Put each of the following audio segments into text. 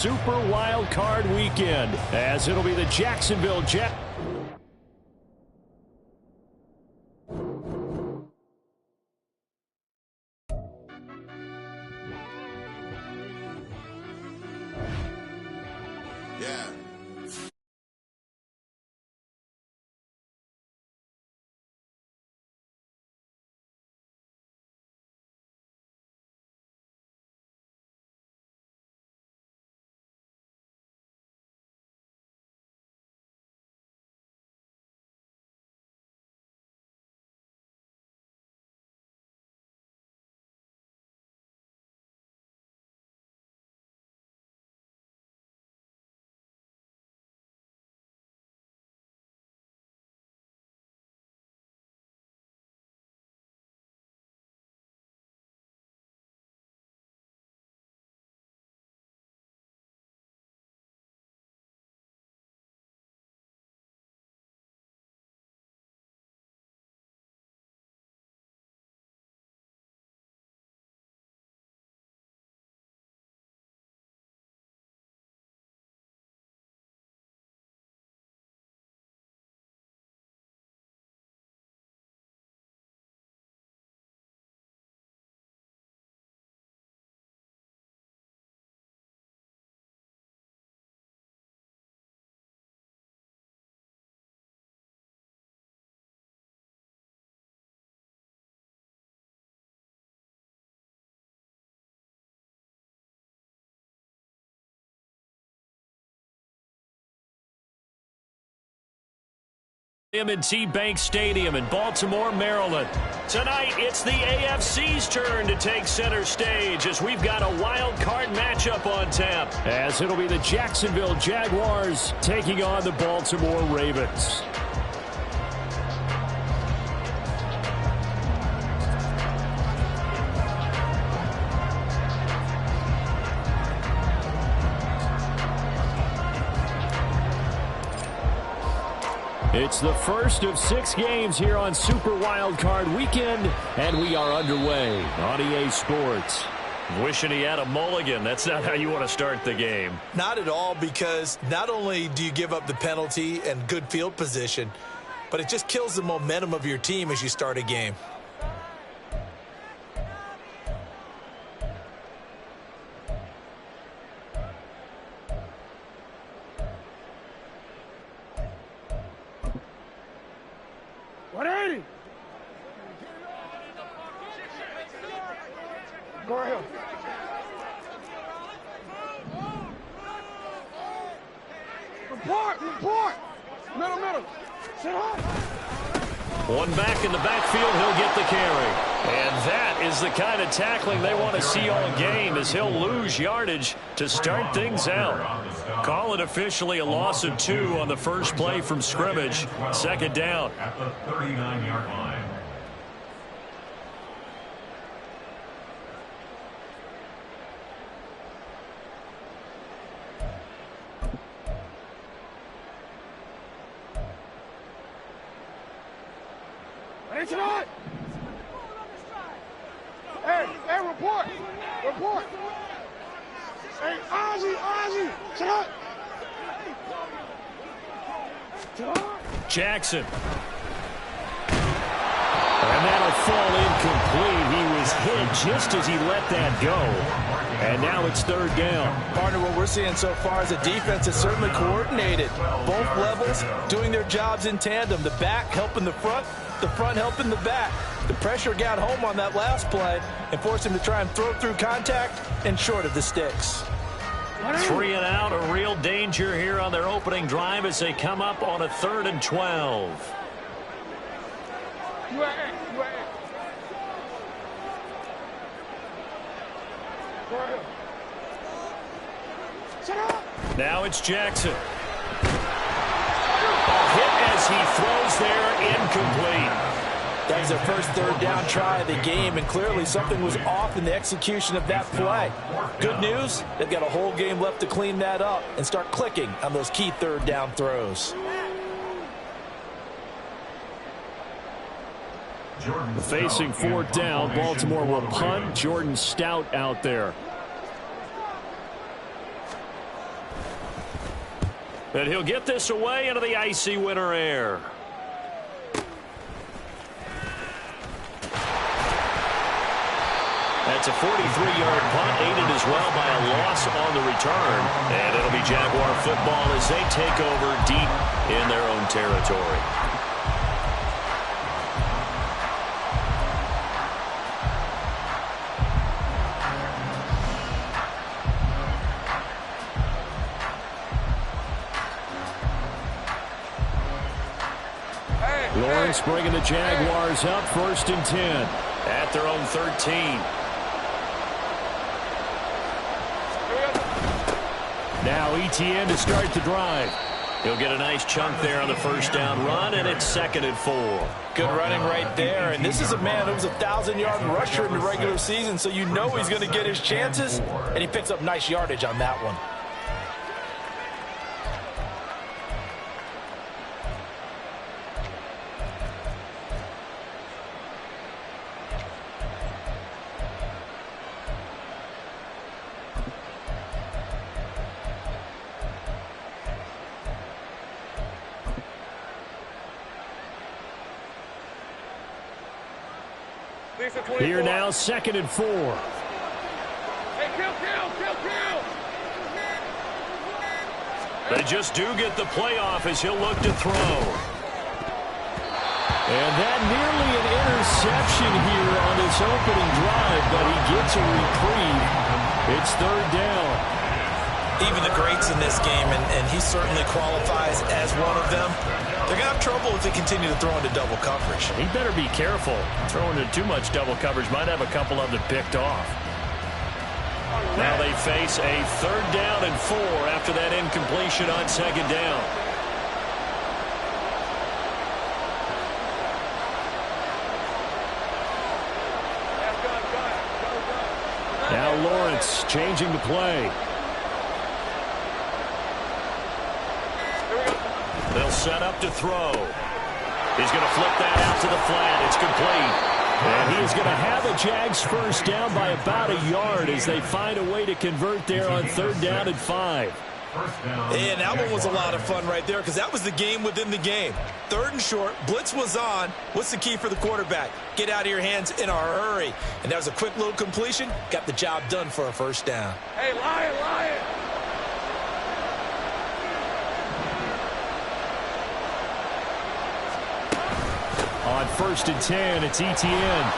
Super Wild Card Weekend, as it'll be the Jacksonville Jaguars. M&T Bank Stadium in Baltimore, Maryland. Tonight, it's the AFC's turn to take center stage as we've got a wild card matchup on tap. As it'll be the Jacksonville Jaguars taking on the Baltimore Ravens. It's the first of 6 games here on Super Wild Card Weekend, and we are underway on EA Sports. Wishing he had a mulligan. That's not how you want to start the game. Not at all, because not only do you give up the penalty and good field position, but it just kills the momentum of your team as you start a game. Go ahead. Report. Middle. Sit up. One back in the backfield, he'll get the carry. And that is the kind of tackling they want to see all game, as he'll lose yardage to start things out. Call it officially a loss of 2 on the first play from scrimmage. Second down. At the 39-yard line. Tonight. Hey, report. Hey, Ozzy, tonight. Jackson. And that'll fall incomplete. He was hit just as he let that go. And now it's third down. Partner, what we're seeing so far is a defense that's certainly coordinated. Both levels doing their jobs in tandem. The back helping the front helping the back. The pressure got home on that last play and forced him to try and throw through contact and short of the sticks. 3 and out, a real danger here on their opening drive as they come up on a 3rd and 12. Now it's Jackson. A hit as he throws there, incomplete. That was their first 3rd down try of the game, and clearly something was off in the execution of that play. Good news, they've got a whole game left to clean that up and start clicking on those key 3rd down throws. Facing 4th down, Baltimore will punt. Jordan Stout out there. And he'll get this away into the icy winter air. That's a 43-yard punt, aided as well by a loss on the return. And it'll be Jaguar football as they take over deep in their own territory. Lawrence bringing the Jaguars up, 1st and 10 at their own 13. Now Etienne to start the drive. He'll get a nice chunk there on the 1st down run, and it's 2nd and 4. Good running right there, and this is a man who was a 1,000-yard rusher in the regular season, so you know he's going to get his chances, and he picks up nice yardage on that one. Here now, 2nd and 4. Hey, kill. They just do get the playoff as he'll look to throw. And that nearly an interception here on this opening drive, but he gets a reprieve. It's 3rd down. Even the greats in this game, and he certainly qualifies as one of them, they're going to have trouble if they continue to throw into double coverage. He better be careful. Throwing into too much double coverage might have a couple of them picked off. Now they face a 3rd down and 4 after that incompletion on 2nd down. Now Lawrence changing the play. They'll set up to throw. He's going to flip that out to the flat. It's complete. And he is going to have a Jags 1st down by about a yard as they find a way to convert there on 3rd down and 5. And that one was a lot of fun right there because that was the game within the game. 3rd and short, blitz was on. What's the key for the quarterback? Get out of your hands in a hurry. And that was a quick little completion. Got the job done for a 1st down. Hey, Lion. On 1st and 10, it's Etienne.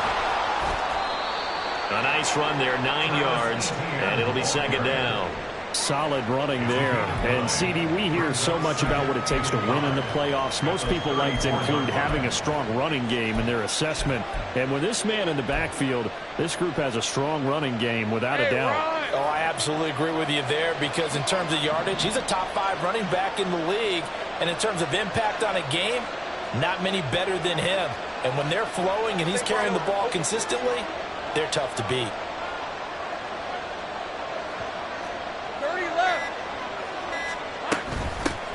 A nice run there, 9 yards, and it'll be 2nd down. Solid running there. And, CD, we hear so much about what it takes to win in the playoffs. Most people like to include having a strong running game in their assessment. And with this man in the backfield, this group has a strong running game without a doubt. Oh, I absolutely agree with you there because in terms of yardage, he's a top 5 running back in the league. And in terms of impact on a game, not many better than him. And when they're flowing and he's carrying the ball consistently, they're tough to beat. 30 left.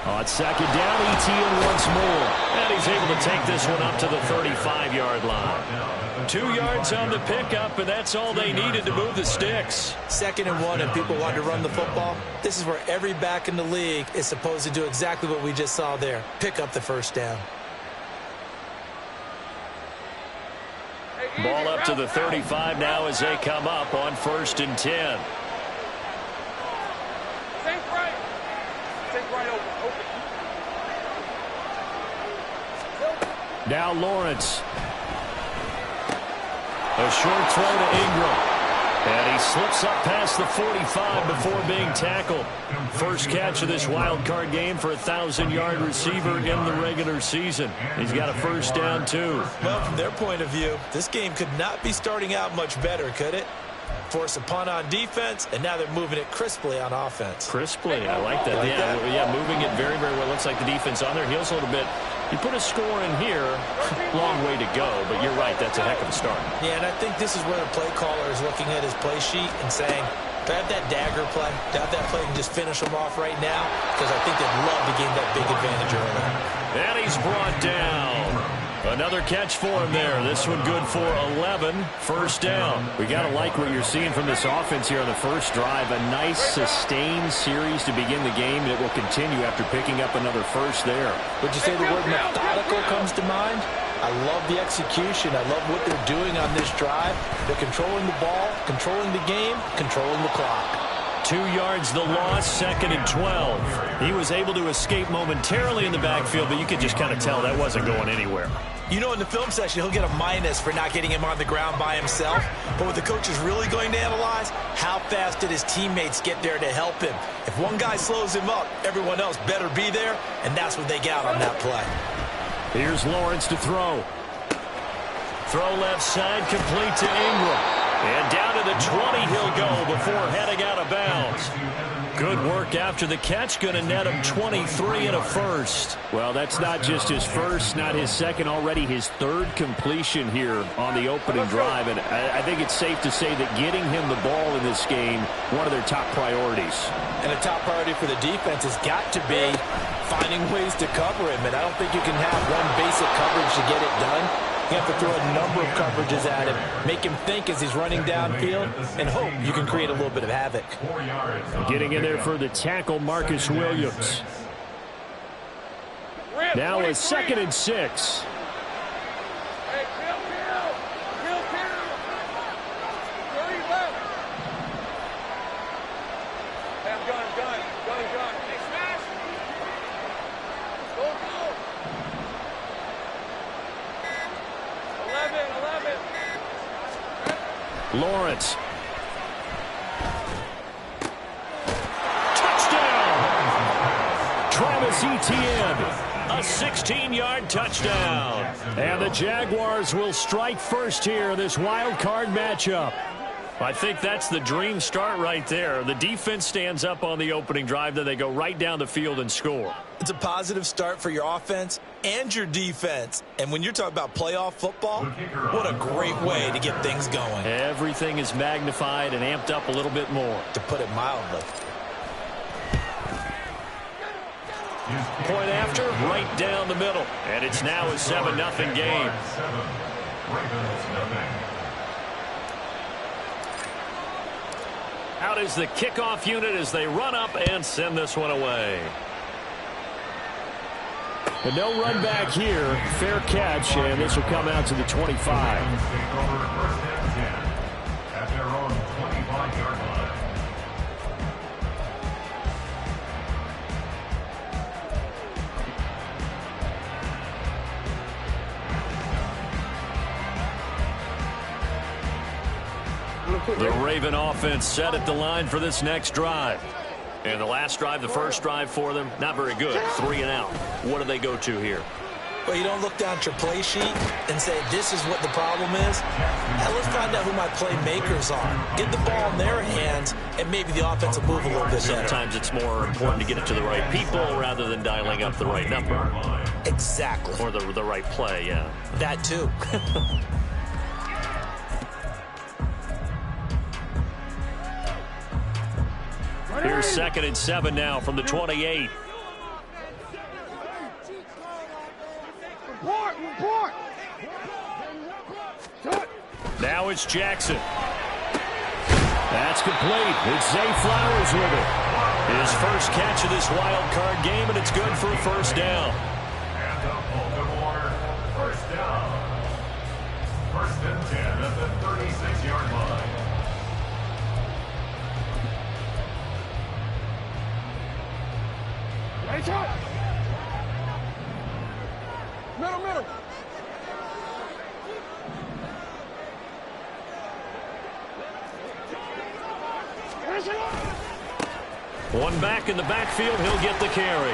On 2nd down, Etienne once more. And he's able to take this one up to the 35-yard line. 2 yards on the pickup, and that's all they needed to move the sticks. 2nd and 1, and people want to run the football. This is where every back in the league is supposed to do exactly what we just saw there. Pick up the 1st down. Ball up to the 35 now as they come up on 1st and 10. Think right open. Now Lawrence. A short throw to Ingram. And he slips up past the 45 before being tackled. First catch of this wild card game for a 1,000-yard receiver in the regular season. He's got a 1st down, too. Well, from their point of view, this game could not be starting out much better, could it? Force a punt on defense, and now they're moving it crisply on offense. Crisply, I like that. Yeah, moving it very, very well. Looks like the defense on their heels a little bit. You put a score in here, long way to go, but you're right, that's a heck of a start. Yeah, and I think this is where the play caller is looking at his play sheet and saying, do I have that dagger play? Do I have that play and just finish them off right now? Because I think they'd love to gain that big advantage early. And he's brought down. Another catch for him there. This one good for 11. First down. We got to like what you're seeing from this offense here on the first drive. A nice sustained series to begin the game, and it will continue after picking up another first there. Would you say the word methodical comes to mind? I love the execution. I love what they're doing on this drive. They're controlling the ball, controlling the game, controlling the clock. 2 yards the loss, 2nd and 12. He was able to escape momentarily in the backfield, but you could just kind of tell that wasn't going anywhere. You know, in the film session, he'll get a minus for not getting him on the ground by himself. But what the coach is really going to analyze, how fast did his teammates get there to help him? If one guy slows him up, everyone else better be there, and that's what they got on that play. Here's Lawrence to throw. Throw left side, complete to Ingram. And down to the 20 he'll go before heading out of bounds. Good work after the catch. Going to net him 23 and a first. Well, that's not just his first, not his second, already his third completion here on the opening drive. And I think it's safe to say that getting him the ball in this game, one of their top priorities. And a top priority for the defense has got to be finding ways to cover him. And I don't think you can have one basic coverage to get it done. You have to throw a number of coverages at him, make him think as he's running downfield, and hope you can create a little bit of havoc. Getting in there for the tackle, Marcus Williams. Now a 2nd and 6. Hey, kill. 30 left. Hey, gun. Hey, smash. Go. 11. Lawrence. Touchdown! Travis Etienne. A 16-yard touchdown. And the Jaguars will strike first here in this wild card matchup. I think that's the dream start right there. The defense stands up on the opening drive, then they go right down the field and score. It's a positive start for your offense and your defense. And when you're talking about playoff football, what a great way to get things going. Everything is magnified and amped up a little bit more. To put it mildly. Point after, right down the middle. And it's now a 7-0 game. Out is the kickoff unit as they run up and send this one away. But no run back here. Fair catch, and this will come out to the 25. At their own 25-yard line. The Raven offense set at the line for this next drive. And the last drive, the first drive for them, not very good. 3 and out. What do they go to here? Well, you don't look down at your play sheet and say, this is what the problem is. Now, let's find out who my playmakers are. Get the ball in their hands, and maybe the offense will move a little bit better. Sometimes it's more important to get it to the right people rather than dialing up the right number. Exactly. Or the right play, yeah. That, too. Here's 2nd and 7 now from the 28. Report. Now it's Jackson. That's complete. It's Zay Flowers with it. His first catch of this wild card game, and it's good for a first down. And the Baltimore first down. 1st and 10 at the 36-yard line. Nice shot. Middle. One back in the backfield, he'll get the carry.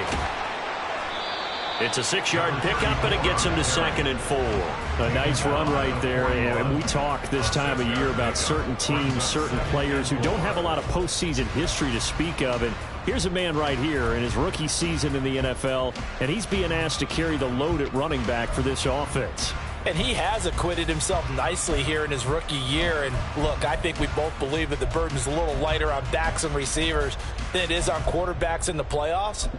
It's a 6-yard pickup, and it gets him to 2nd and 4. A nice run right there. And we talk this time of year about certain teams, certain players who don't have a lot of postseason history to speak of. And here's a man right here in his rookie season in the NFL, and he's being asked to carry the load at running back for this offense. And he has acquitted himself nicely here in his rookie year. And look, I think we both believe that the burden's a little lighter on backs and receivers than it is on quarterbacks in the playoffs.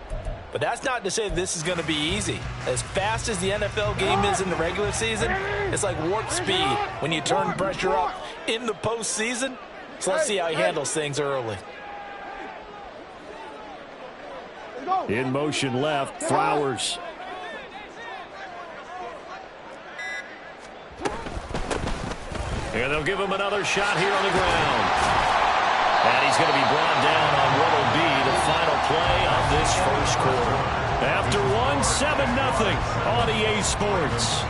But that's not to say this is going to be easy. As fast as the NFL game is in the regular season, it's like warp speed when you turn pressure up in the postseason. So let's see how he handles things early. In motion left, Flowers. And they'll give him another shot here on the ground. And he's going to be brought down on what will be the final play of this first quarter. After one, 7-0 on EA Sports.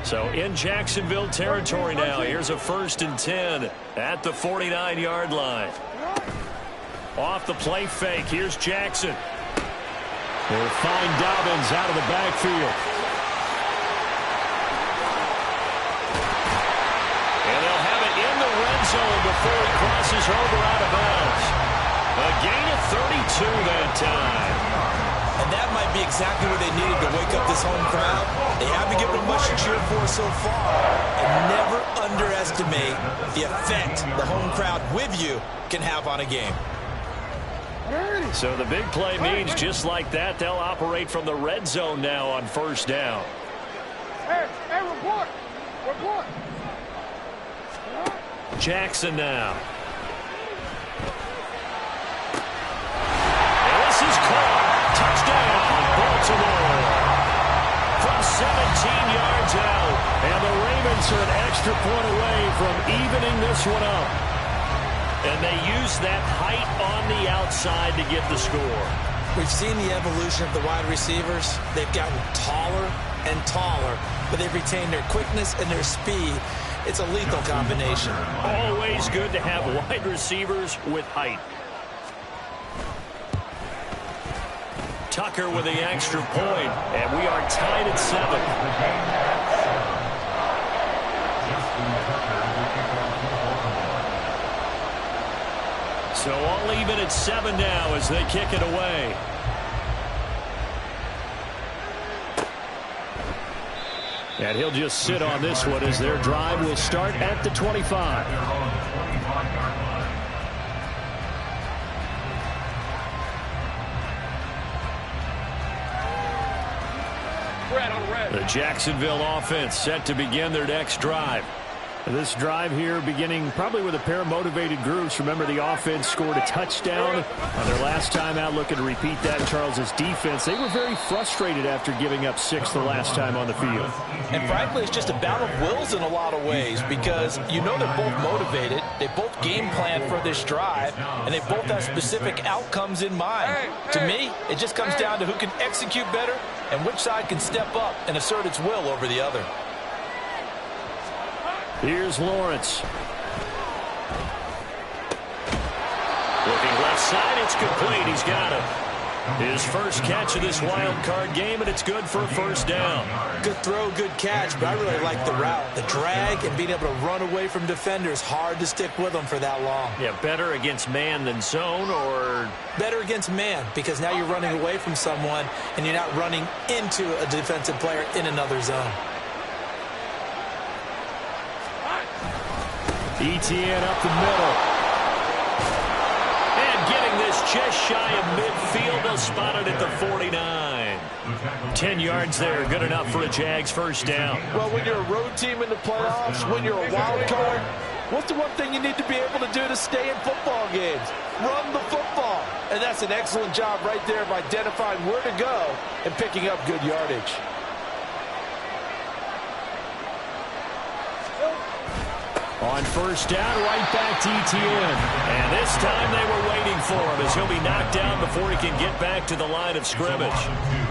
So in Jacksonville territory now. Here's a 1st and 10 at the 49-yard line. Off the play fake. Here's Jackson. They'll find Dobbins out of the backfield. And they'll have it in the red zone before he crosses over out of bounds. A gain of 32 that time. And that might be exactly what they needed to wake up this home crowd. They haven't given them much to cheer for so far. And never underestimate the effect the home crowd with you can have on a game. So the big play means just like that, they'll operate from the red zone now on 1st down. Hey, report. Report. Jackson now. And this is caught. Touchdown, Baltimore. From 17 yards out. And the Ravens are an extra point away from evening this one up. And they use that height on the outside to get the score. We've seen the evolution of the wide receivers. They've gotten taller and taller, but they've retained their quickness and their speed. It's a lethal combination. Always good to have wide receivers with height. Tucker with the extra point, and we are tied at 7. So all even at 7 now as they kick it away. And he'll just sit on this one as their drive will start at the 25. The Jacksonville offense set to begin their next drive. This drive here beginning probably with a pair of motivated groups. Remember, the offense scored a touchdown on their last time out. Looking to repeat that. Charles's defense, they were very frustrated after giving up 6 the last time on the field. And frankly, it's just a battle of wills in a lot of ways because you know they're both motivated. They both game plan for this drive, and they both have specific outcomes in mind. To me, it just comes down to who can execute better and which side can step up and assert its will over the other. Here's Lawrence. Looking left side, it's complete. He's got it. His first catch of this wild card game, and it's good for a 1st down. Good throw, good catch, but I really like the route. The drag and being able to run away from defenders, hard to stick with them for that long. Yeah, better against man than zone, or? Better against man, because now you're running away from someone, and you're not running into a defensive player in another zone. Etienne up the middle. And getting this just shy of midfield. They'll spot it at the 49. 10 yards there. Good enough for a Jags 1st down. Well, when you're a road team in the playoffs, when you're a wild card, what's the one thing you need to be able to do to stay in football games? Run the football. And that's an excellent job right there of identifying where to go and picking up good yardage. On 1st down, right back to Etienne. And this time they were waiting for him as he'll be knocked down before he can get back to the line of scrimmage.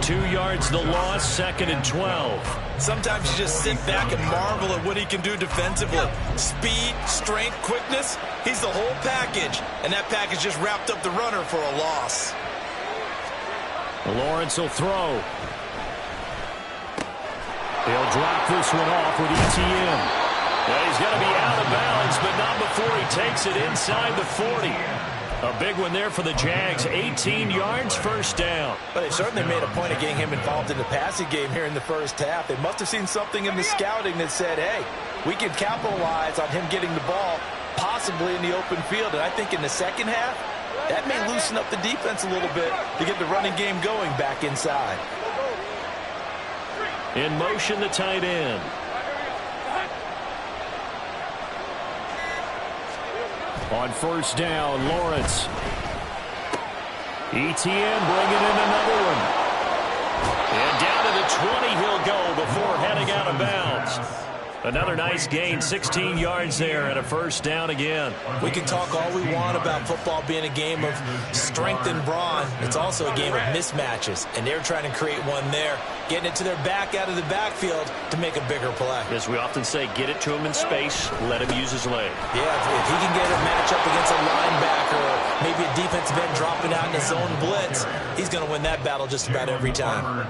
2 yards the loss, 2nd and 12. Sometimes you just sit back and marvel at what he can do defensively. Speed, strength, quickness, he's the whole package. And that package just wrapped up the runner for a loss. Lawrence will throw. He'll drop this one off with Etienne. Well, he's going to be out of bounds, but not before he takes it inside the 40. A big one there for the Jags. 18 yards, first down. But they certainly made a point of getting him involved in the passing game here in the first half. They must have seen something in the scouting that said, hey, we can capitalize on him getting the ball possibly in the open field. And I think in the second half, that may loosen up the defense a little bit to get the running game going back inside. In motion, the tight end. On first down, Lawrence. ETN bringing in another one. And down to the 20 he'll go before heading out of bounds. Another nice gain, 16 yards there and a first down again. We can talk all we want about football being a game of strength and brawn. It's also a game of mismatches, and they're trying to create one there, getting it to their back out of the backfield to make a bigger play. As we often say, get it to him in space, let him use his leg. Yeah, if he can get a matchup against a linebacker or maybe a defensive end dropping out in his own blitz, he's going to win that battle just about every time.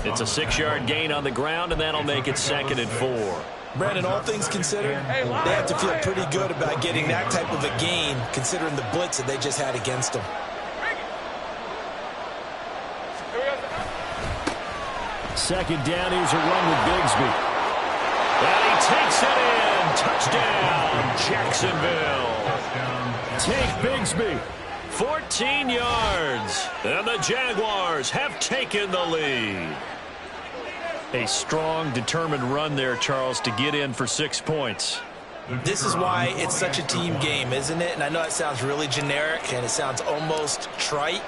It's a 6-yard gain on the ground, and that'll make it 2nd and 4. Brandon, all things considered, they have to feel pretty good about getting that type of a gain, considering the blitz that they just had against them. Second down, here's a run with Bigsby. And he takes it in. Touchdown, Jacksonville. Take Bigsby. 14 yards. And the Jaguars have taken the lead. A strong, determined run there, Charles, to get in for 6 points. This is why it's such a team game, isn't it? And I know it sounds really generic and it sounds almost trite,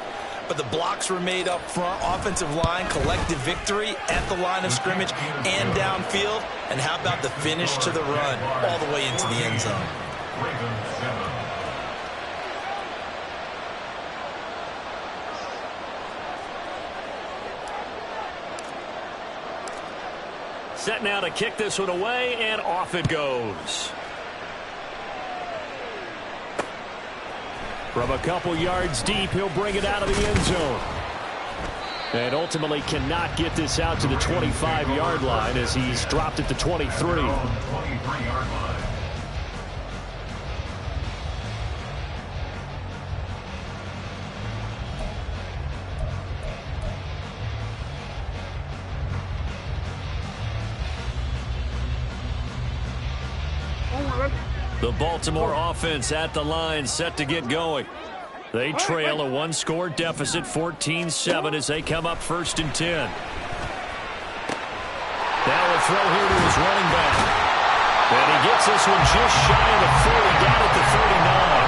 but the blocks were made up front, offensive line, collective victory at the line of scrimmage and downfield. And how about the finish to the run all the way into the end zone? Set now to kick this one away, and off it goes. From a couple yards deep, he'll bring it out of the end zone. And ultimately cannot get this out to the 25-yard line as he's dropped at the 23. The Baltimore offense at the line, set to get going. They trail a one-score deficit, 14-7, as they come up 1st and 10. Now a throw here to his running back. And he gets this one just shy of the 40, down at the 39.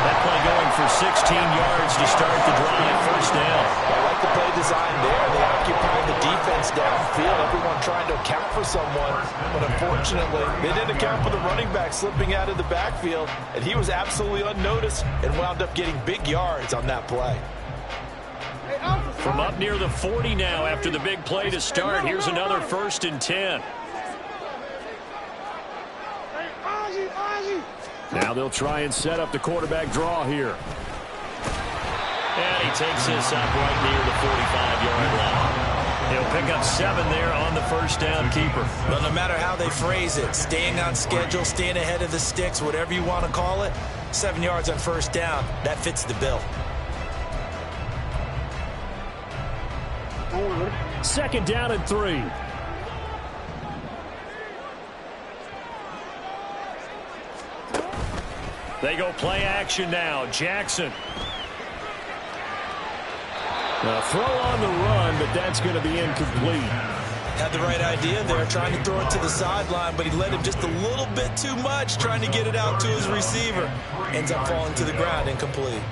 That play going for 16 yards to start the drive, 1st down. I like the play design there. They occupy the defense downfield. Everyone trying to account for someone, but unfortunately, they didn't account for the running back slipping out of the backfield, and he was absolutely unnoticed and wound up getting big yards on that play. From up near the 40 now after the big play to start, here's another 1st and 10. Now they'll try and set up the quarterback draw here. And he takes this up right near the 45-yard line. He'll pick up 7 there on the 1st down keeper. Well, no matter how they phrase it, staying on schedule, staying ahead of the sticks, whatever you want to call it, 7 yards on 1st down, that fits the bill. 2nd down and 3. They go play action now. Jackson. A throw on the run, but that's going to be incomplete. Had the right idea there, trying to throw it to the sideline, but he led him just a little bit too much, trying to get it out to his receiver. Ends up falling to the ground, incomplete.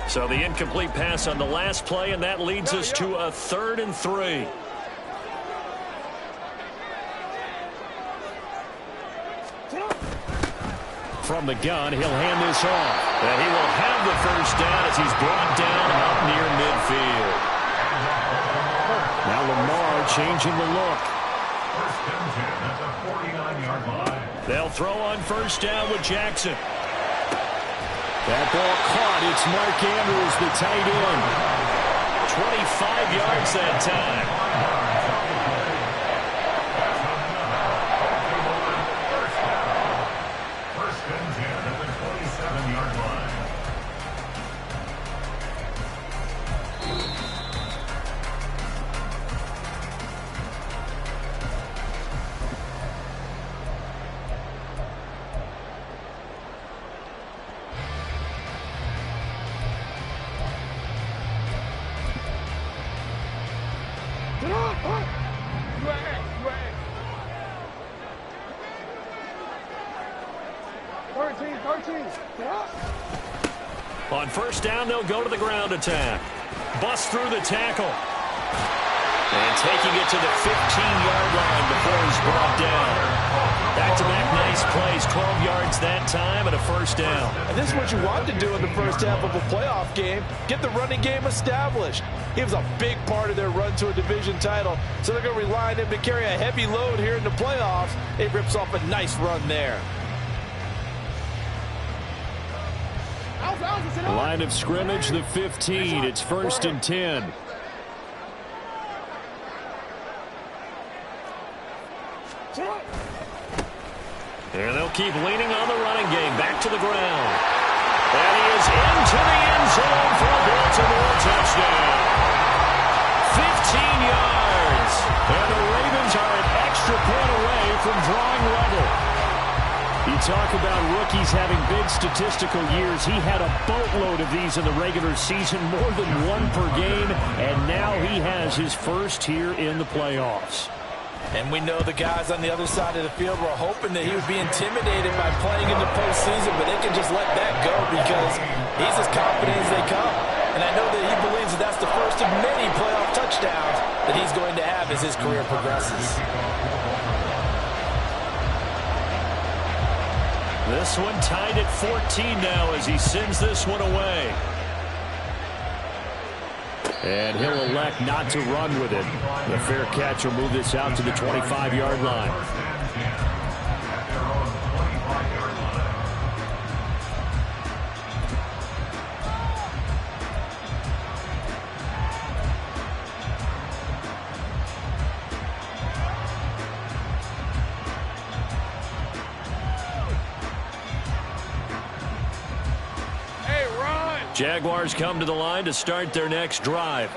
So the incomplete pass on the last play, and that leads us to a 3rd and 3. From the gun, he'll hand this off. And he will have the 1st down as he's brought down out near midfield. Lamar changing the look. First and 10 at the 49-yard line. They'll throw on first down with Jackson. That ball caught. It's Mark Andrews, the tight end. 25 yards that time. First and 10 at the 27-yard line. Get on, punt. You at X, you at X. 13. Get up. On first down, they'll go to the ground attack. Bust through the tackle. And taking it to the 15-yard line before he's brought down. Back-to-back nice plays, 12 yards that time and a first down. And this is what you want to do in the first half of a playoff game. Get the running game established. He was a big part of their run to a division title, so they're going to rely on him to carry a heavy load here in the playoffs. It rips off a nice run there. Line of scrimmage, the 15. It's first and 10. And they'll keep leaning on the running game. Back to the ground. And he is into the end zone for a Baltimore touchdown. 15 yards. And the Ravens are an extra point away from drawing level. You talk about rookies having big statistical years. He had a boatload of these in the regular season, more than one per game, and now he has his first here in the playoffs. And we know the guys on the other side of the field were hoping that he would be intimidated by playing in the postseason, but they can just let that go because he's as confident as they come. And I know that he believes that that's the first of many playoff touchdowns that he's going to have as his career progresses. This one tied at 14 now as he sends this one away. And he'll elect not to run with it. The fair catch will move this out to the 25-yard line. Jaguars come to the line to start their next drive.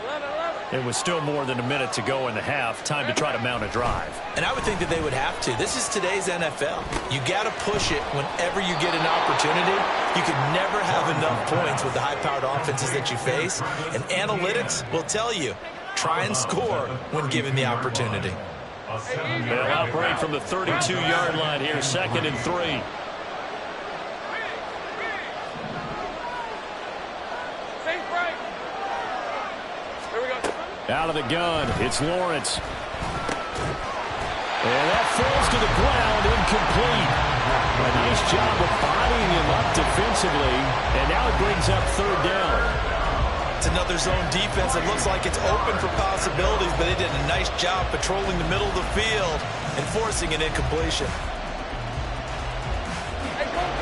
It was still more than a minute to go in the half. Time to try to mount a drive. And I would think that they would have to. This is today's NFL. You got to push it whenever you get an opportunity. You can never have enough points with the high-powered offenses that you face. And analytics will tell you, try and score when given the opportunity. They'll operate from the 32-yard line here, 2nd and 3. Out of the gun, it's Lawrence. And that falls to the ground, incomplete. A nice job of bodying him up defensively, and now it brings up 3rd down. It's another zone defense. It looks like it's open for possibilities, but they did a nice job patrolling the middle of the field and forcing an incompletion.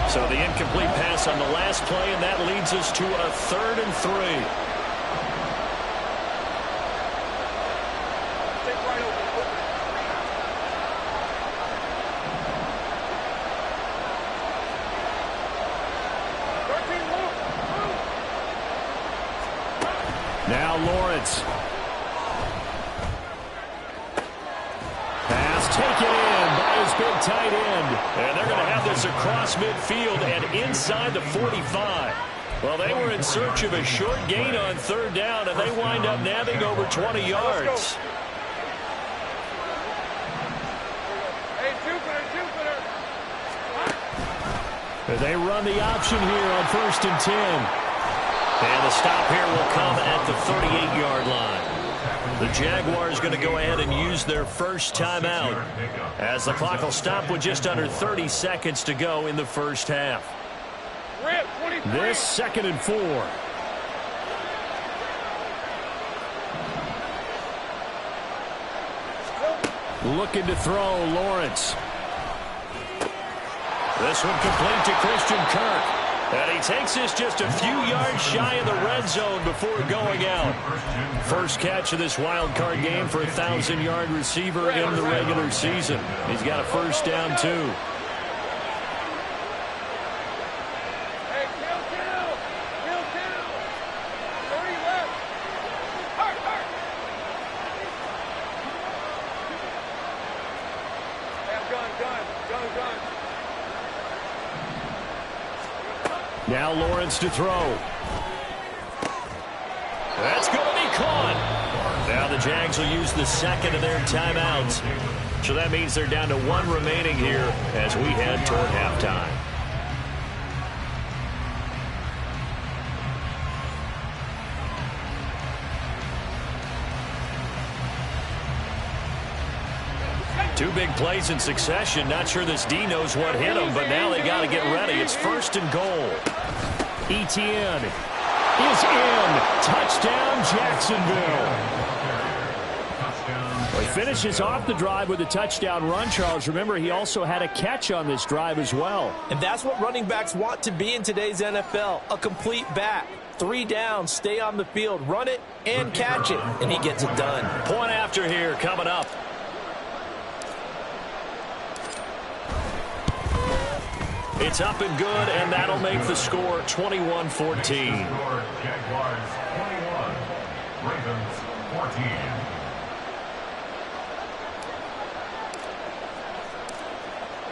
So the incomplete pass on the last play, and that leads us to a 3rd and 3. Now Lawrence. Pass taken in by his big tight end. And they're going to have this across midfield and inside the 45. Well, they were in search of a short gain on 3rd down, and they wind up nabbing over 20 yards. Hey, Jupiter. They run the option here on 1st and 10. And the stop here will come at the 38-yard line. The Jaguars going to go ahead and use their first timeout as the clock will stop with just under 30 seconds to go in the first half. This 2nd and 4. Looking to throw, Lawrence. This one complete to Christian Kirk. And he takes this just a few yards shy of the red zone before going out. First catch of this wild card game for a 1,000-yard receiver in the regular season. He's got a first down, too. Now Lawrence to throw. That's going to be caught. Now the Jags will use the second of their timeouts. So that means they're down to one remaining here as we head toward halftime. Two big plays in succession. Not sure this D knows what hit him, but now they got to get ready. It's first and goal. Etienne is in. Touchdown, Jacksonville. He finishes off the drive with a touchdown run, Charles. Remember, he also had a catch on this drive as well. And that's what running backs want to be in today's NFL, a complete back. 3 downs, stay on the field, run it, and catch it, and he gets it done. Point after here coming up. It's up and good, and that'll make the score 21-14. Jaguars 21, Ravens 14.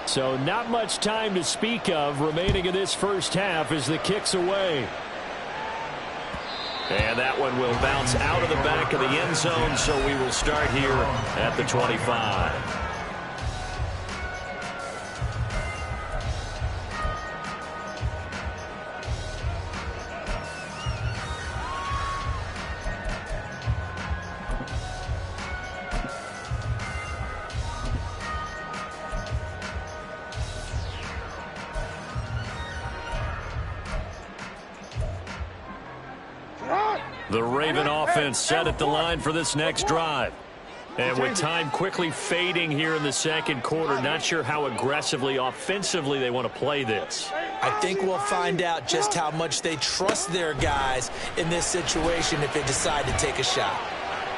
So not much time to speak of remaining in this first half as the kick's away. And that one will bounce out of the back of the end zone, so we will start here at the 25. The Raven offense set at the line for this next drive. And with time quickly fading here in the second quarter, not sure how aggressively, offensively they want to play this. I think we'll find out just how much they trust their guys in this situation if they decide to take a shot.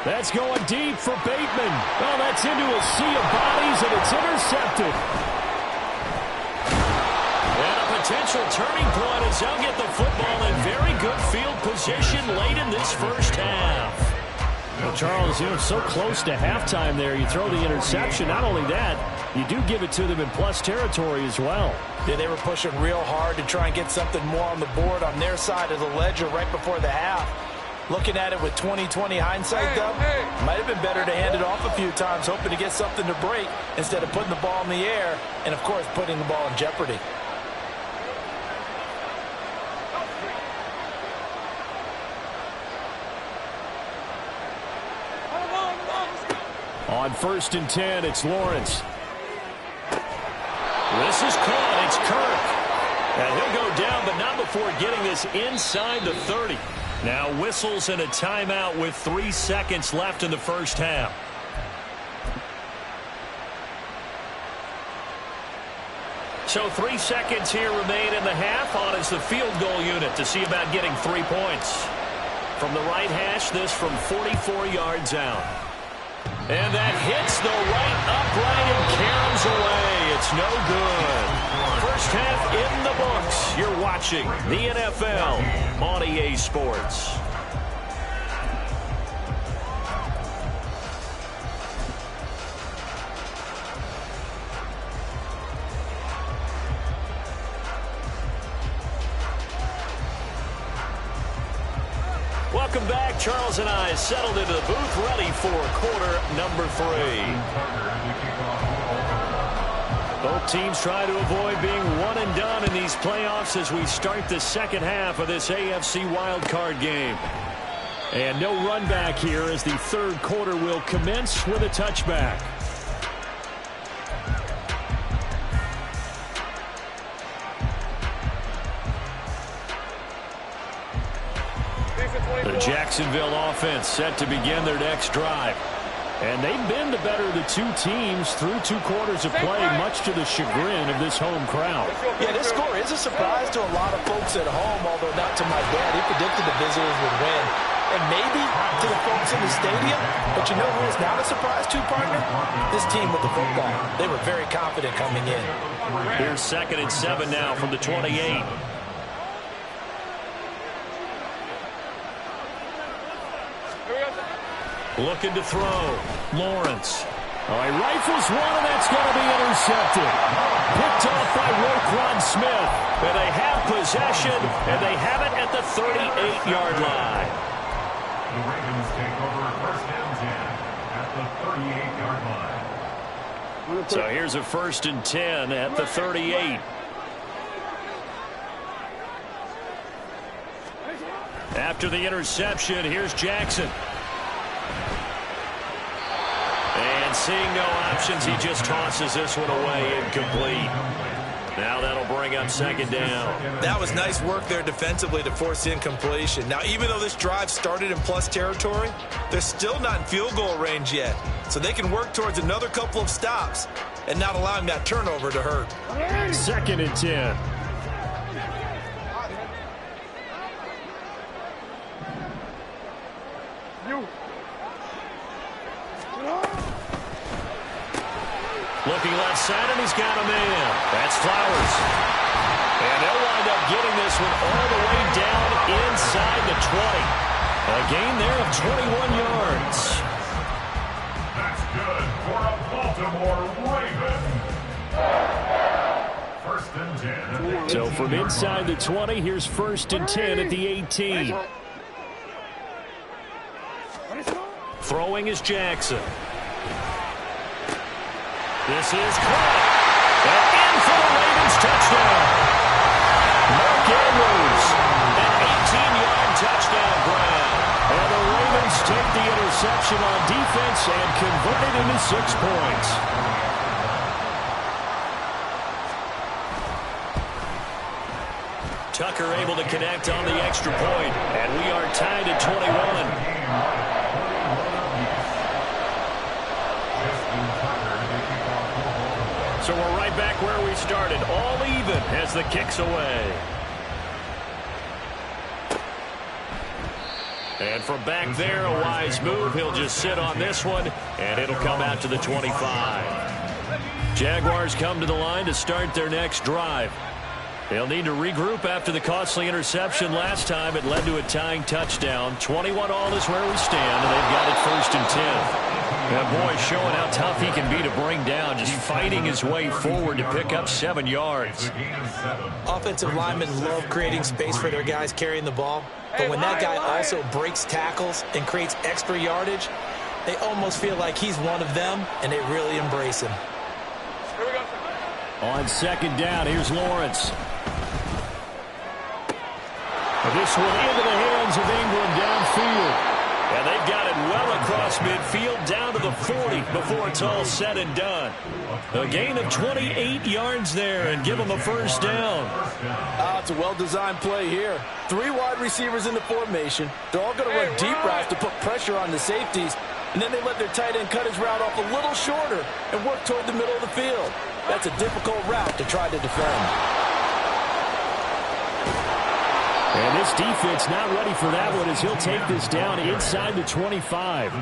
That's going deep for Bateman. Well, that's into a sea of bodies, and it's intercepted. Potential turning point as they'll get the football in very good field position late in this first half. Well, Charles, it's so close to halftime there. You throw the interception. Not only that, you do give it to them in plus territory as well. Yeah, they were pushing real hard to try and get something more on the board on their side of the ledger right before the half. Looking at it with 20/20 hindsight, though, might have been better to hand it off a few times, hoping to get something to break instead of putting the ball in the air and, of course, putting the ball in jeopardy. On 1st and 10, it's Lawrence. This is caught. It's Kirk. And he'll go down, but not before getting this inside the 30. Now whistles and a timeout with 3 seconds left in the first half. So 3 seconds here remain in the half. On is the field goal unit to see about getting 3 points. From the right hash, this from 44 yards out. And that hits the right upright and caroms away. It's no good. First half in the books. You're watching the NFL on EA Sports. Welcome back. Charles and I settled into the booth, ready for quarter number 3. Both teams try to avoid being one and done in these playoffs as we start the second half of this AFC wildcard game. And no run back here as the third quarter will commence with a touchback. The Jacksonville offense set to begin their next drive. And they've been the better of the two teams through 2 quarters of play, much to the chagrin of this home crowd. Yeah, this score is a surprise to a lot of folks at home, although not to my dad. He predicted the visitors would win. And maybe to the folks in the stadium. But you know who is not a surprise to, partner? This team with the football. They were very confident coming in. Here's 2nd and 7 now from the 28. Looking to throw. Lawrence. All right, rifles one, and that's going to be intercepted. Picked off by Roquan Smith. And they have possession, and they have it at the 38-yard line. The Ravens take over 1st and 10 at the 38-yard line. So here's a 1st and 10 at the 38. After the interception, here's Jackson. And seeing no options, he just tosses this one away, incomplete. Now that'll bring up 2nd down. That was nice work there defensively to force incompletion. Now, even though this drive started in plus territory, they're still not in field goal range yet. So they can work towards another couple of stops and not allowing that turnover to hurt. 2nd and 10. Looking left side, and he's got a man. That's Flowers. And they'll wind up getting this one all the way down inside the 20. A gain there of 21 yards. That's good for a Baltimore Raven. 1st and 10. So from inside the 20, here's 1st and 10 at the 18. Throwing is Jackson. This is caught. And in for the Ravens touchdown. Mark Andrews, an 18-yard touchdown grab. And the Ravens take the interception on defense and convert it into 6 points. Tucker able to connect on the extra point. And we are tied at 21. So we're right back where we started, all even as the kick's away. And from back there, a wise move. He'll just sit on this one, and it'll come out to the 25. Jaguars come to the line to start their next drive. They'll need to regroup after the costly interception last time. It led to a tying touchdown. 21-all is where we stand, and they've got it 1st and 10. That boy showing how tough he can be to bring down, just fighting his way forward to pick up 7 yards. Offensive linemen love creating space for their guys carrying the ball. But when that guy also breaks tackles and creates extra yardage, they almost feel like he's one of them, and they really embrace him. On 2nd down, here's Lawrence. This one into the hands of Ingram downfield. And they've got it well across midfield down to the 40 before it's all said and done. A gain of 28 yards there and give them a 1st down. It's a well-designed play here. 3 wide receivers in the formation. They're all going to run deep routes to put pressure on the safeties. And then they let their tight end cut his route off a little shorter and work toward the middle of the field. That's a difficult route to try to defend. And this defense not ready for that one as he'll take this down inside the 25.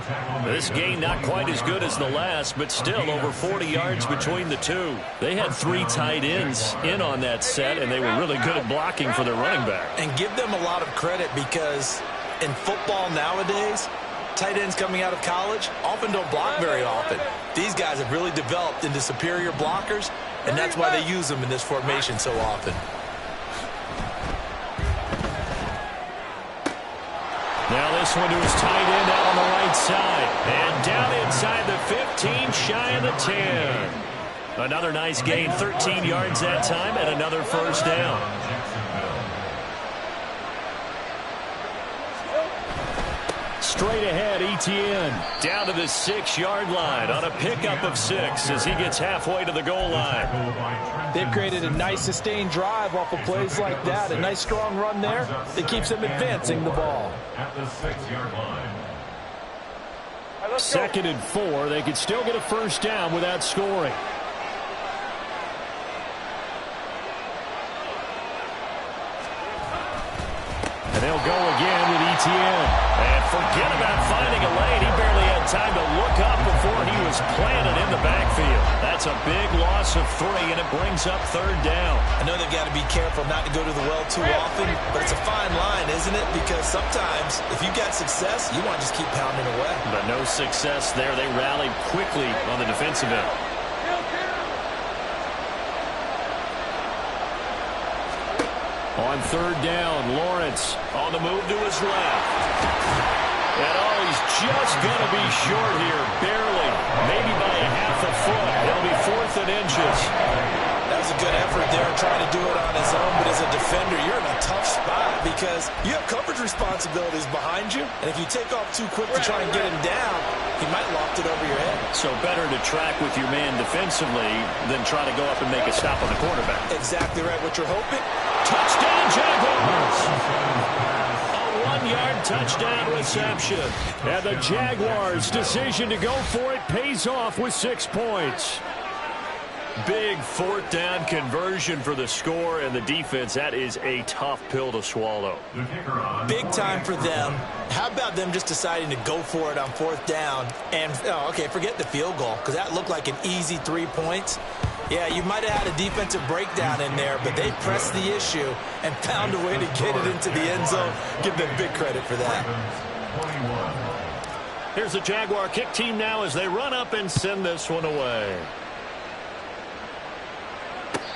This gain not quite as good as the last, but still over 40 yards between the two. They had 3 tight ends in on that set, and they were really good at blocking for their running back. And give them a lot of credit because in football nowadays, tight ends coming out of college often don't block very often. These guys have really developed into superior blockers, and that's why they use them in this formation so often. Now this one to his tight end out on the right side. And down inside the 15, shy of the 10. Another nice gain, 13 yards that time, and another 1st down. Straight ahead, Etienne down to the 6-yard line on a pickup of 6 as he gets halfway to the goal line. They've created a nice sustained drive off of plays like that. A nice strong run there that keeps them advancing the ball. At the 6-yard line. 2nd and 4. They could still get a first down without scoring. And they'll go again with Etienne. And forget about finding a lane. He barely had time to look up before he was planted in the backfield. That's a big loss of 3, and it brings up 3rd down. I know they've got to be careful not to go to the well too often, but it's a fine line, isn't it? Because sometimes if you got success, you want to just keep pounding away. But no success there. They rallied quickly on the defensive end. On 3rd down, Lawrence on the move to his left. And he's just going to be short here, barely, maybe by a half a foot. It'll be 4th and inches. That was a good effort there, trying to do it on his own, but as a defender, you're in a tough spot because you have coverage responsibilities behind you, and if you take off too quick to try and get him down, he might loft it over your head. So better to track with your man defensively than try to go up and make a stop on the quarterback. Exactly right. What you're hoping? Touchdown, Jaguars! A 1-yard touchdown reception. And the Jaguars' decision to go for it pays off with 6 points. Big 4th down conversion for the score, and the defense, that is a tough pill to swallow. Big time for them. How about them just deciding to go for it on 4th down? And, forget the field goal, because that looked like an easy 3 points. Yeah, you might have had a defensive breakdown in there, but they pressed the issue and found a way to get it into the end zone. Give them big credit for that. Here's the Jaguar kick team now as they run up and send this one away.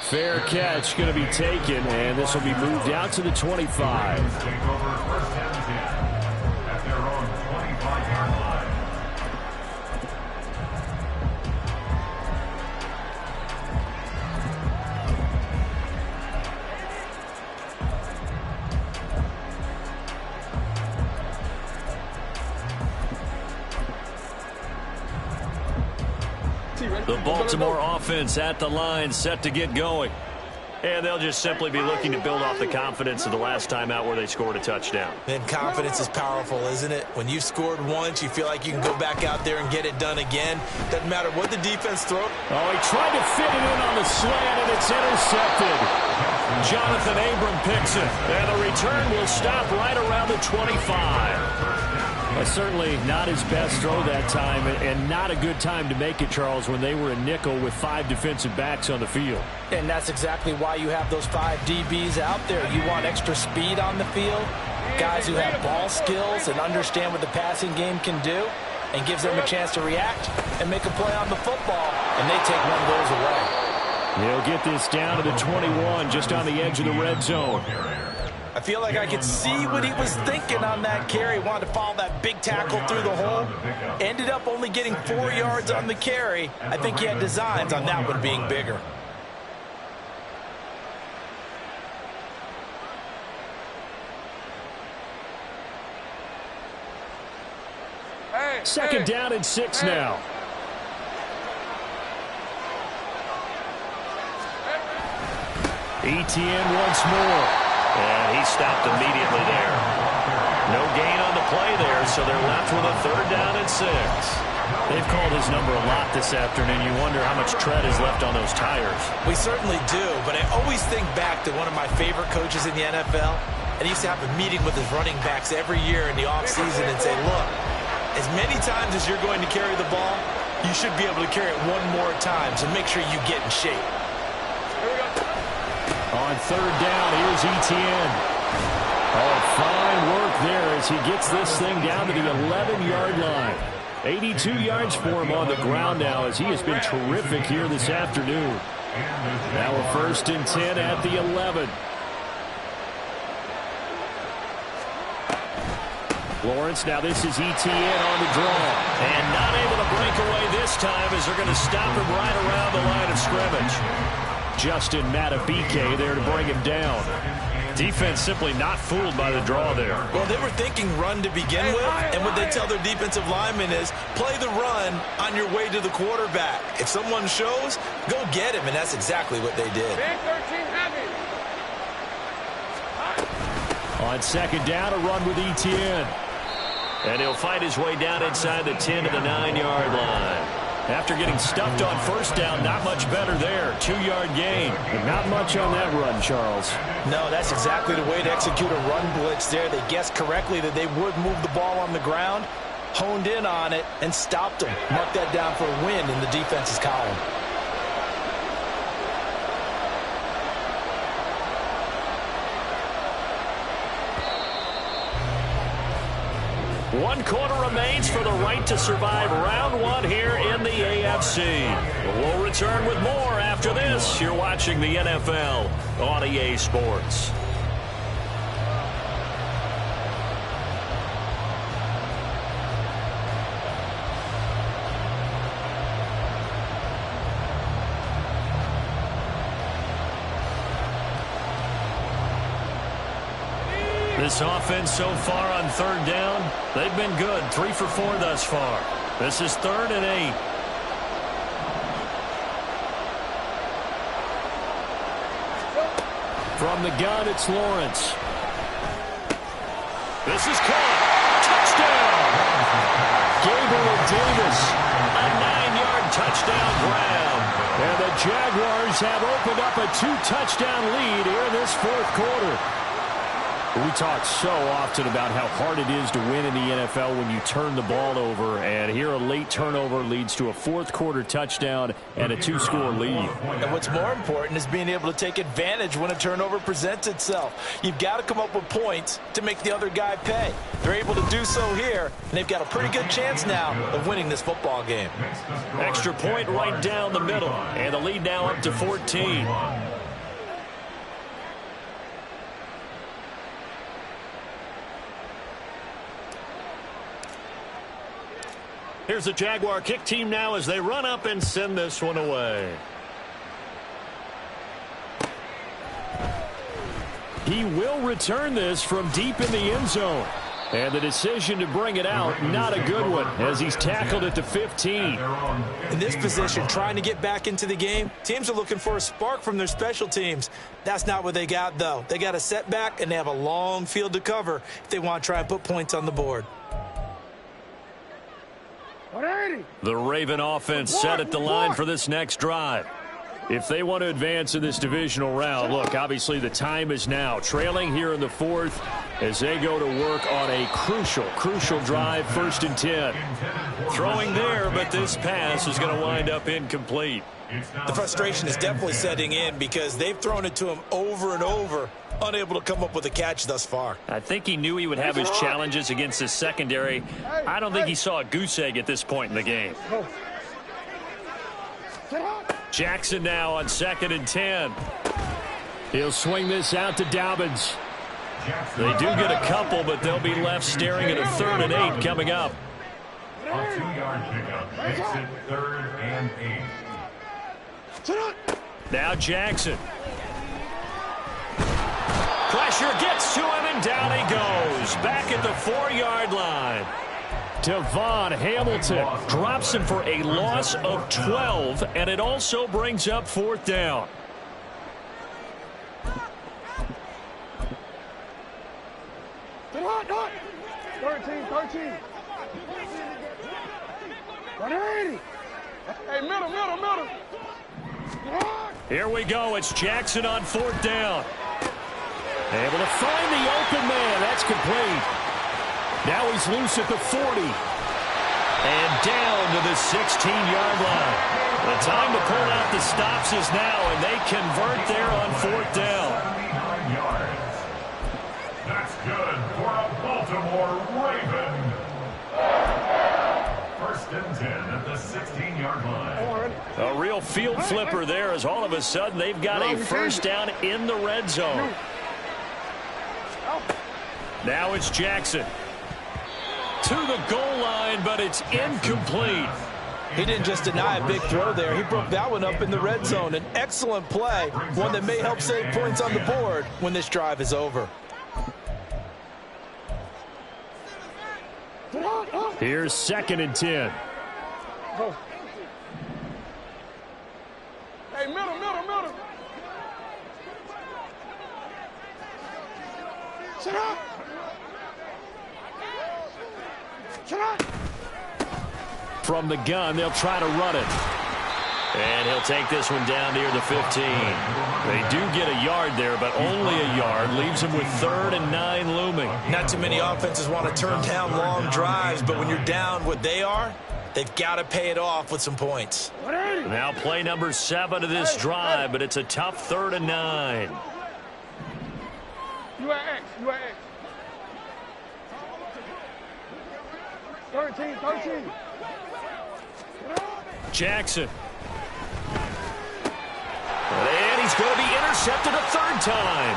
Fair catch going to be taken, and this will be moved out to the 25. Take over 1st and 10 at their own 25-yard line. The Baltimore offense at the line, set to get going. And they'll just simply be looking to build off the confidence of the last time out where they scored a touchdown. And confidence is powerful, isn't it? When you've scored once, you feel like you can go back out there and get it done again. Doesn't matter what the defense throws. Oh, he tried to fit it in on the slant, and it's intercepted. Jonathan Abram picks it, and the return will stop right around the 25. Certainly not his best throw that time, and not a good time to make it, Charles, when they were a nickel with 5 defensive backs on the field. And that's exactly why you have those 5 DBs out there. You want extra speed on the field, guys who have ball skills and understand what the passing game can do, and gives them a chance to react and make a play on the football, and they take one of those away. He'll get this down to the 21, just on the edge of the red zone. I feel like I could see what he was thinking on that carry. Wanted to follow that big tackle through the hole. Ended up only getting 4 yards on the carry. I think he had designs on that one being bigger. Second down and 6 now. Etienne once more. And he stopped immediately there. No gain on the play there, so they're left with a 3rd down and 6. They've called his number a lot this afternoon. You wonder how much tread is left on those tires. We certainly do, but I always think back to one of my favorite coaches in the NFL, and he used to have a meeting with his running backs every year in the offseason and say, look, as many times as you're going to carry the ball, you should be able to carry it one more time, so make sure you get in shape. On 3rd down, here's Etienne. Oh, fine work there as he gets this thing down to the 11-yard line. 82 yards for him on the ground now as he has been terrific here this afternoon. Now a 1st and 10 at the 11. Lawrence, now this is Etienne on the draw. And not able to break away this time as they're going to stop him right around the line of scrimmage. Justin Matabike there to bring him down. Defense simply not fooled by the draw there. Well, they were thinking run to begin with, and what they tell their defensive linemen is play the run on your way to the quarterback. If someone shows, go get him, and that's exactly what they did. On 2nd down, a run with Etienne. And he'll fight his way down inside the 10 to the 9-yard line. After getting stuffed on first down, not much better there. 2-yard gain. And not much on that run, Charles. No, that's exactly the way to execute a run blitz there. They guessed correctly that they would move the ball on the ground, honed in on it, and stopped them. Mark that down for a win in the defense's column. One quarter remains for the right to survive round one here in the AFC. We'll return with more after this. You're watching the NFL on EA Sports. This offense so far on third down, they've been good. 3 for 4 thus far. This is 3rd and 8. From the gun, it's Lawrence. This is caught. Touchdown! Gabriel Davis. A 9-yard touchdown grab. And the Jaguars have opened up a 2-touchdown lead here in this 4th quarter. We talk so often about how hard it is to win in the NFL when you turn the ball over, and here a late turnover leads to a 4th quarter touchdown and a 2-score lead. And what's more important is being able to take advantage when a turnover presents itself. You've got to come up with points to make the other guy pay. They're able to do so here, and they've got a pretty good chance now of winning this football game. Extra point right down the middle, and the lead now up to 14. Here's the Jaguar kick team now as they run up and send this one away. He will return this from deep in the end zone. And the decision to bring it out, not a good one, as he's tackled at the 15. In this position, trying to get back into the game, teams are looking for a spark from their special teams. That's not what they got, though. They got a setback, and they have a long field to cover if they want to try and put points on the board. The Raven offense set at the line for this next drive. If they want to advance in this divisional round, look, obviously the time is now. Trailing here in the 4th as they go to work on a crucial drive, 1st and 10. Throwing there, but this pass is going to wind up incomplete. The frustration is definitely setting in because they've thrown it to him over and over, unable to come up with a catch thus far. I think he knew he would have his challenges against his secondary. I don't think he saw a goose egg at this point in the game. Jackson now on 2nd and 10. He'll swing this out to Dobbins. They do get a couple, but they'll be left staring at a 3rd and 8 coming up. A 2-yard pickup makes it 3rd and 8. Now Jackson. Pressure gets to him, and down he goes. Back at the 4-yard line. Devon Hamilton Drops him for a loss of 12, and it also brings up 4th down. Hot. 13. 180. Hey, middle. Here we go. It's Jackson on 4th down. Able to find the open man. That's complete. Now he's loose at the 40. And down to the 16-yard line. The time to pull out the stops is now, and they convert there on 4th down. 79 yards. That's good for a Baltimore Raven. 1st and 10 at the 16-yard line. A real field flipper there as all of a sudden they've got a 1st down in the red zone. Now it's Jackson. To the goal line, but it's incomplete. He didn't just deny a big throw there. He broke that one up in the red zone. An excellent play, one that may help save points on the board when this drive is over. Here's 2nd and 10. Hey, middle. Sit up. From the gun, they'll try to run it. And he'll take this one down near the 15. They do get a yard there, but only a yard. Leaves them with 3rd and 9 looming. Not too many offenses want to turn down long drives, but when you're down what they are, they've got to pay it off with some points. Now play number 7 of this drive, but it's a tough 3rd and 9. You are X. 13. Jackson. And he's going to be intercepted a 3rd time.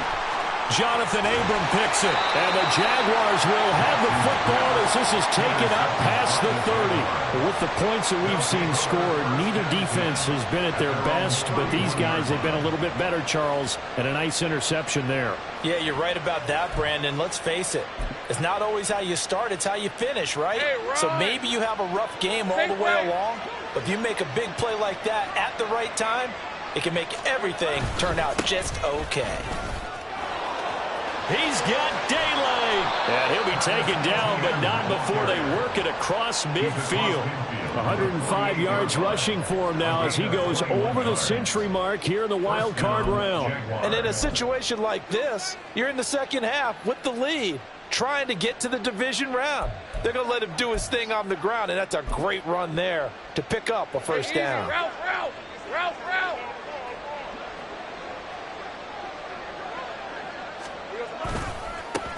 Jonathan Abram picks it. And the Jaguars will have the football as this is taken up past the 30. With the points that we've seen scored, neither defense has been at their best, but these guys have been a little bit better, Charles, and a nice interception there. Yeah, you're right about that, Brandon. Let's face it. It's not always how you start, it's how you finish, right? So maybe you have a rough game all the way along, but if you make a big play like that at the right time, it can make everything turn out just okay. He's got daylight. And he'll be taken down, but not before they work it across midfield. 105 yards rushing for him now as he goes over the century mark here in the wild card round. And in a situation like this, you're in the second half with the lead, trying to get to the division round. They're going to let him do his thing on the ground, and that's a great run there to pick up a first down. Ralph.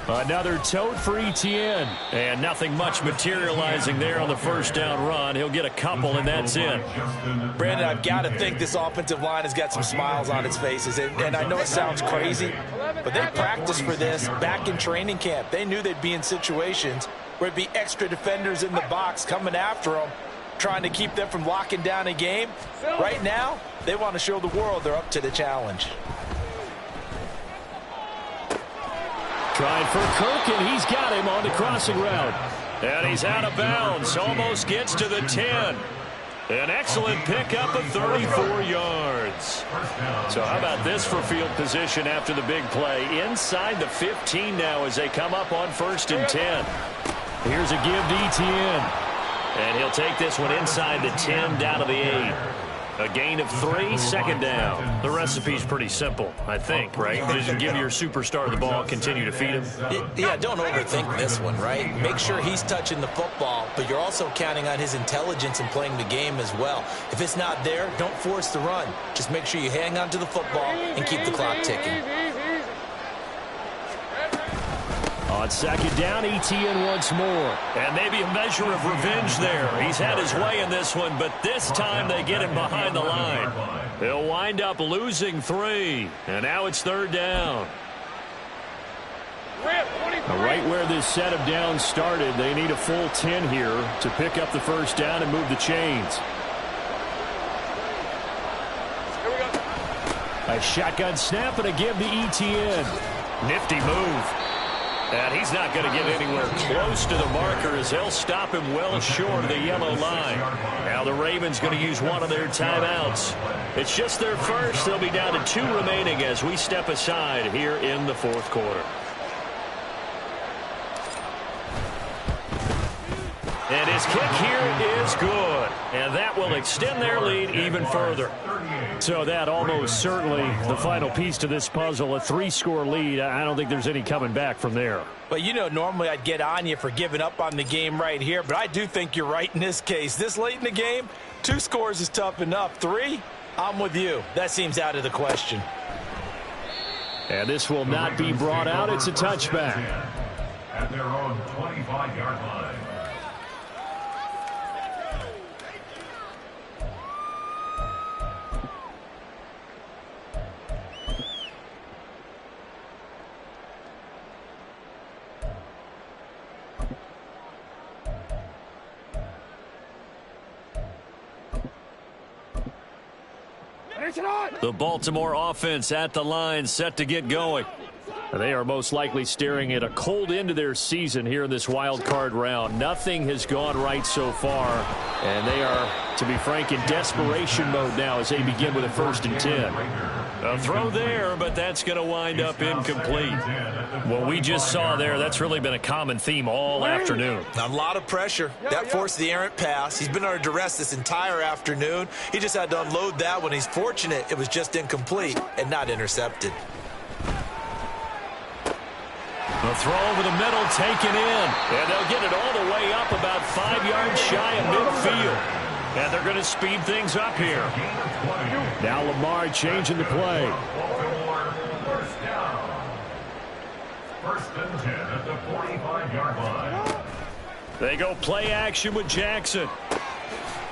Another tote for Etienne. And nothing much materializing there on the first down run. He'll get a couple, and that's it. Brandon, I've got to think this offensive line has got some smiles on its faces. And I know it sounds crazy, but they practiced for this back in training camp. They knew they'd be in situations where it'd be extra defenders in the box coming after them, trying to keep them from locking down a game. Right now, they want to show the world they're up to the challenge. Trying for Kirk, and he's got him on the crossing route. And he's out of bounds. Almost gets to the 10. An excellent pickup of 34 yards. So how about this for field position after the big play? Inside the 15 now as they come up on 1st and 10. Here's a give to Etienne. And he'll take this one inside the 10 down to the 8. A gain of 3, 2nd down. The recipe's pretty simple, I think, right? Just give your superstar the ball, continue to feed him. Yeah, don't overthink this one, right? Make sure he's touching the football, but you're also counting on his intelligence in playing the game as well. If it's not there, don't force the run. Just make sure you hang on to the football and keep the clock ticking. On 2nd down, Etienne once more. And maybe a measure of revenge there. He's had his way in this one, but this time they get him behind the line. They'll wind up losing 3. And now it's 3rd down. Right where this set of downs started, they need a full 10 here to pick up the first down and move the chains. A shotgun snap and a give to Etienne. Nifty move. And he's not going to get anywhere close to the marker as they'll stop him well short of the yellow line. Now the Ravens going to use one of their timeouts. It's just their first. They'll be down to 2 remaining as we step aside here in the 4th quarter. And his kick here is good. And that will extend their lead even further. So that almost certainly the final piece to this puzzle, a 3-score lead. I don't think there's any coming back from there. But, you know, normally I'd get on you for giving up on the game right here, but I do think you're right in this case. This late in the game, 2 scores is tough enough. 3, I'm with you. That seems out of the question. And this will not be brought out. It's a touchback. At their own 25-yard line. The Baltimore offense at the line, set to get going. They are most likely staring at a cold end of their season here in this wild card round. Nothing has gone right so far, and they are, to be frank, in desperation mode now as they begin with a 1st and 10. A throw there, but that's going to wind up incomplete. What we just saw there, that's really been a common theme all afternoon. A lot of pressure. That forced the errant pass. He's been under duress this entire afternoon. He just had to unload that one. He's fortunate it was just incomplete and not intercepted. The throw over the middle taken in. And they'll get it all the way up about 5 yards shy of midfield. And they're going to speed things up here. Now Lamar changing the play. First down. First and 10 at the 45-yard line. They go play action with Jackson.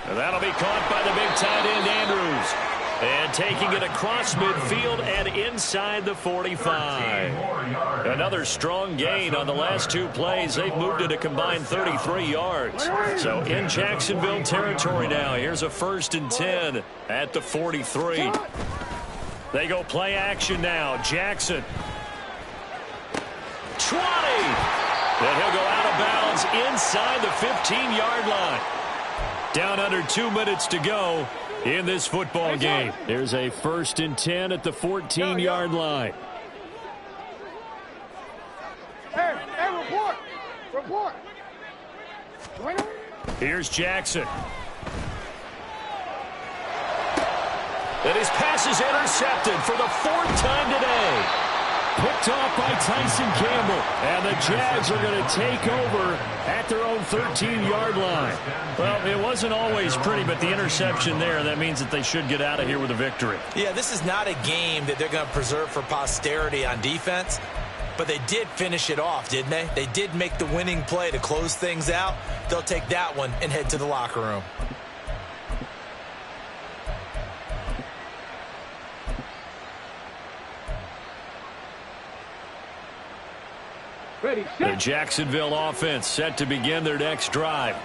And that'll be caught by the big tight end Andrews. And taking it across midfield and inside the 45. Another strong gain on the last 2 plays. They've moved it a combined 33 yards. So in Jacksonville territory now. Here's a 1st and 10 at the 43. They go play action now. Jackson. 20. And he'll go out of bounds inside the 15-yard line. Down under 2 minutes to go in this football game. There's a 1st and 10 at the 14-yard line. Hey, report. Here's Jackson. And his pass is intercepted for the 4th time today. Picked off by Tyson Campbell. And the Jags are going to take over at their own 13-yard line. Well, it wasn't always pretty, but the interception there, that means that they should get out of here with a victory. Yeah, this is not a game that they're going to preserve for posterity on defense. But they did finish it off, didn't they? They did make the winning play to close things out. They'll take that one and head to the locker room. The Jacksonville offense set to begin their next drive.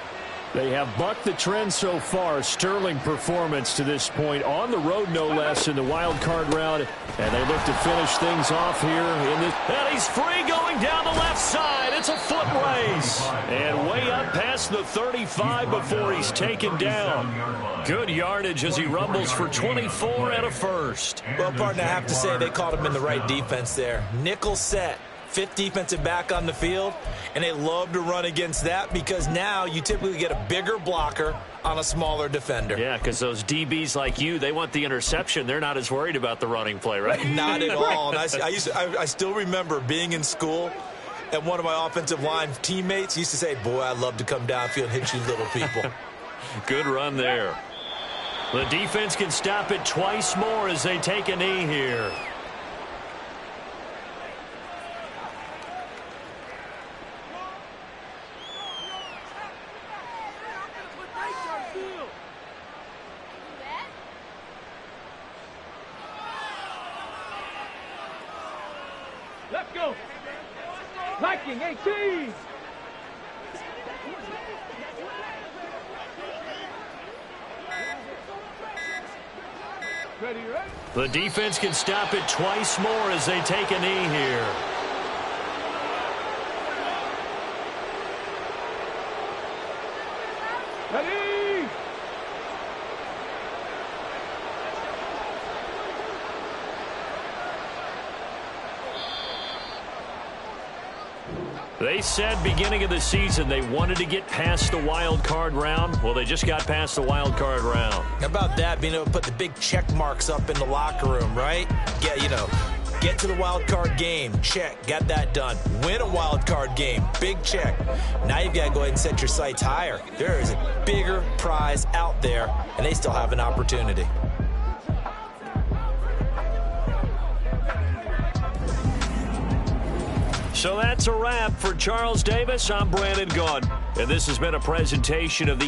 They have bucked the trend so far. Sterling performance to this point on the road, no less, in the wild card round. And they look to finish things off here in this. And he's free going down the left side. It's a foot race. And way up past the 35 before he's taken down. Good yardage as he rumbles for 24 and a 1st. Well, partner, I have to say they caught him in the right defense there. Nickel set. 5th defensive back on the field, and they love to run against that because now you typically get a bigger blocker on a smaller defender. Yeah, because those DBs like you, they want the interception. They're not as worried about the running play, right? Not at all. And I still remember being in school, and one of my offensive line teammates used to say, boy, I'd love to come downfield and hit you little people. Good run there. The defense can stop it twice more as they take a knee here. Let's go. Liking 18. Ready? The defense can stop it twice more as they take a knee here. Ready? They said beginning of the season they wanted to get past the wild card round. Well, they just got past the wild card round. How about that, being able to put the big check marks up in the locker room, right? Get to the wild card game. Check. Got that done. Win a wild card game. Big check. Now you've got to go ahead and set your sights higher. There is a bigger prize out there, and they still have an opportunity. So that's a wrap for Charles Davis. I'm Brandon Gaudin, and this has been a presentation of the